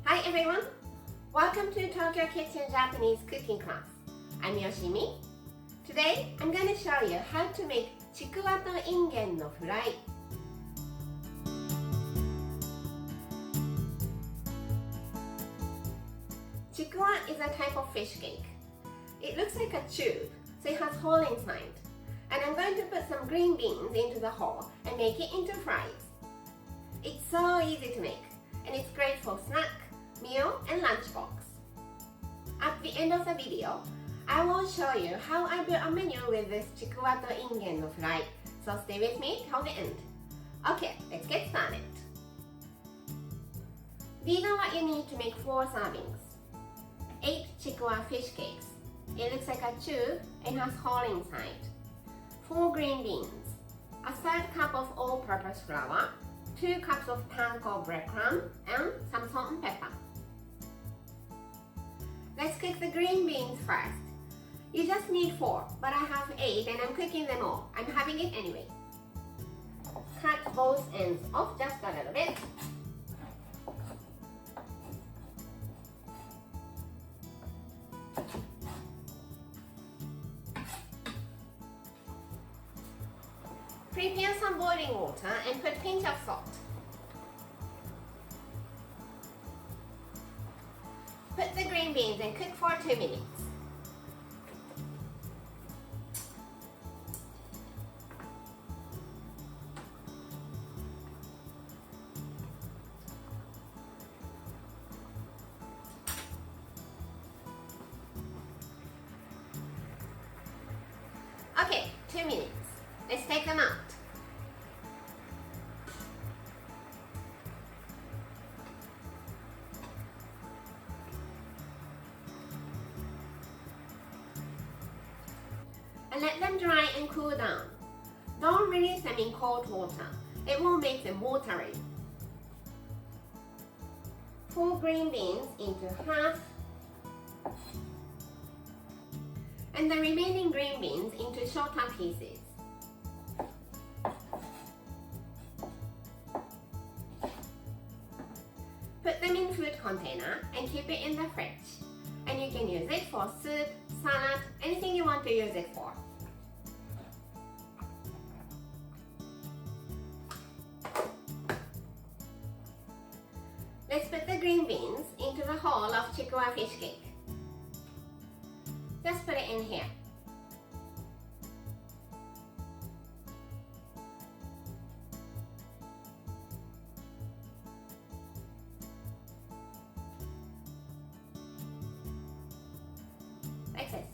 Hi everyone! Welcome to Tokyo Kitchen Japanese cooking class. I'm Yoshimi. Today I'm going to show you how to make Chikuwa to ingen no fry. Chikuwa is a type of fish cake. It looks like a tube, so it has hole inside. And I'm going to put some green beans into the hole and make it into fries. It's so easy to make, and it's great for snack, meal, and lunchbox. At the end of the video, I will show you how I built a menu with this Chikuwa to ingen no fry, so stay with me till the end. Okay, let's get started. These are what you need to make 4 servings. 8 Chikuwa fish cakes. It looks like a tube and has hole inside. 4 green beans. A third cup of all-purpose flour. 2 cups of panko breadcrumb and some salt and pepper. Let's cook the green beans first. You just need 4, but I have 8 and I'm cooking them all. I'm having it anyway. Cut both ends off just a little bit. Prepare some boiling water and put a pinch of salt. Put the green beans and cook for 2 minutes. Okay, 2 minutes. Let's take them out. And let them dry and cool down. Don't release them in cold water. It will make them watery. 4 green beans into half. And the remaining green beans into shorter pieces. Put them in food container and keep it in the fridge. And you can use it for soup, salad, anything you want to use it for. Let's put the green beans into the hole of Chikuwa fish cake. Just put it in here. Like this.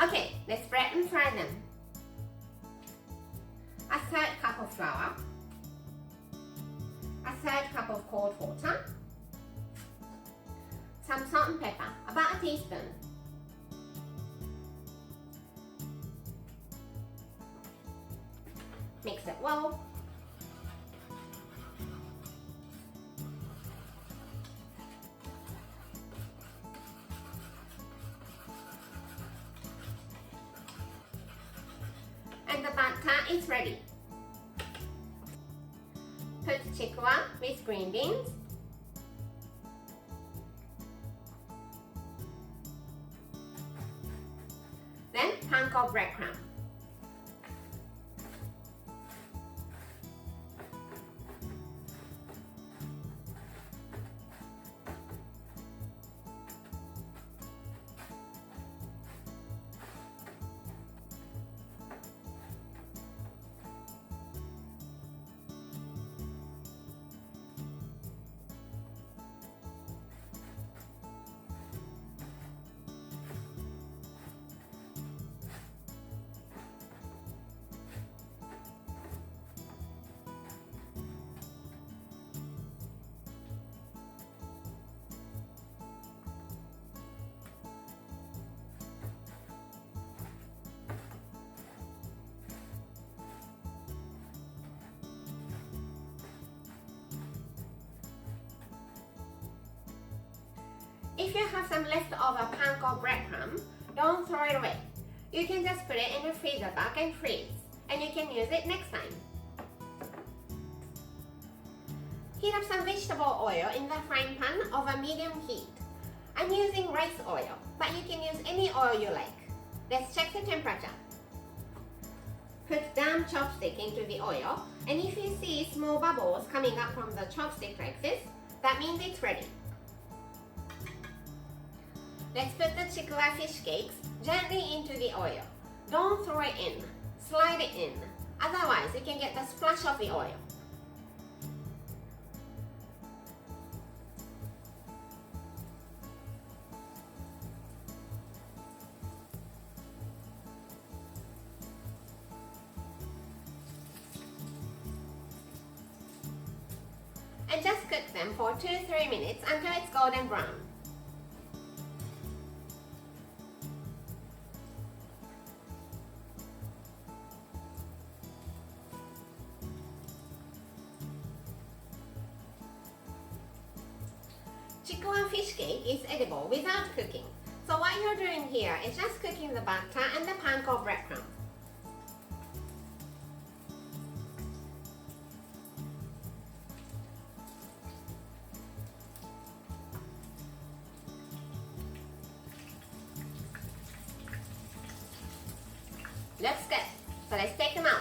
Okay, let's spread and fry them. A third cup of flour. A third cup of cold water. Some salt and pepper, about a teaspoon. Mix it well. And the batter is ready. Put Chikuwa with green beans. Then panko breadcrumb. If you have some leftover panko breadcrumb, don't throw it away. You can just put it in the freezer bag and freeze, and you can use it next time. Heat up some vegetable oil in the frying pan over medium heat. I'm using rice oil, but you can use any oil you like. Let's check the temperature. Put damp chopstick into the oil, and if you see small bubbles coming up from the chopstick like this, that means it's ready. Let's put the Chikuwa fish cakes gently into the oil. Don't throw it in, slide it in, otherwise you can get the splash of the oil. And just cook them for 2-3 minutes until it's golden brown. Chikuwa fish cake is edible without cooking. So what you're doing here is just cooking the batter and the panko breadcrumb. Looks good, so let's take them out.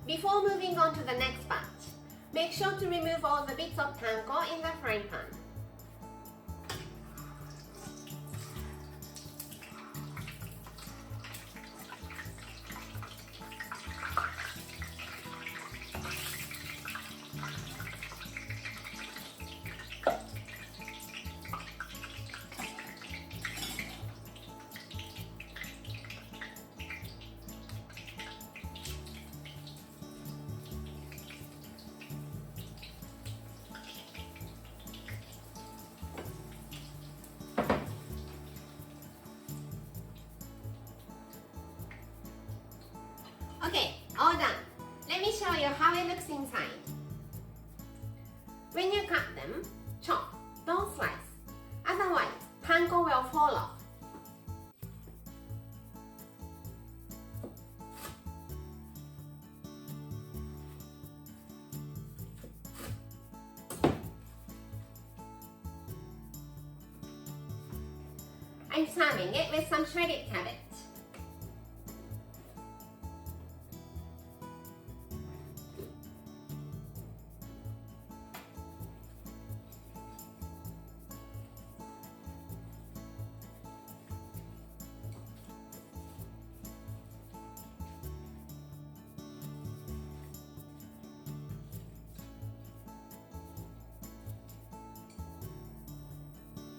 Before moving on to the next batch, make sure to remove all the bits of panko in the frying pan. Okay, all done. Let me show you how it looks inside. When you cut them, chop, don't slice. Otherwise, panko will fall off. I'm serving it with some shredded cabbage.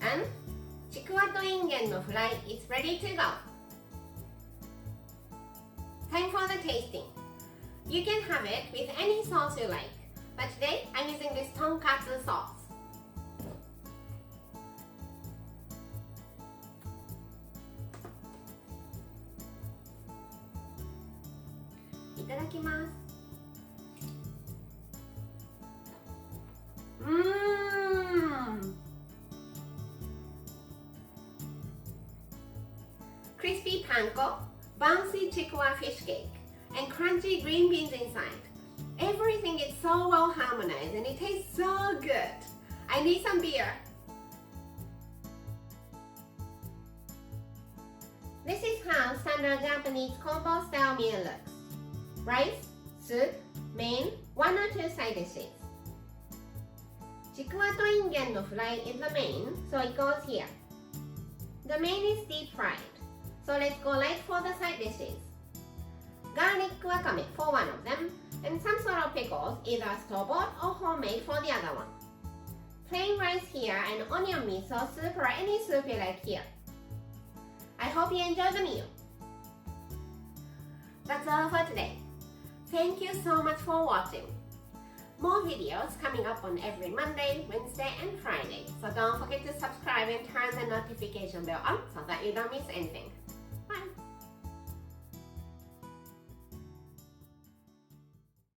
And Chikuwa to ingen no fry is ready to go. Time for the tasting. You can have it with any sauce you like, but today I'm using this tonkatsu sauce. Itadakimasu. Crispy panko, bouncy Chikuwa fish cake, and crunchy green beans inside. Everything is so well harmonized and it tastes so good. I need some beer. This is how standard Japanese combo style meal looks. Rice, soup, main, 1 or 2 side dishes. Chikuwa to ingen no fry is the main, so it goes here. The main is deep fried, so let's go light for the side dishes. Garlic wakame for one of them, and some sort of pickles, either store-bought or homemade for the other one. Plain rice here and onion miso soup or any soup you like here. I hope you enjoy the meal. That's all for today. Thank you so much for watching. More videos coming up on every Monday, Wednesday and Friday. So don't forget to subscribe and turn the notification bell on so that you don't miss anything.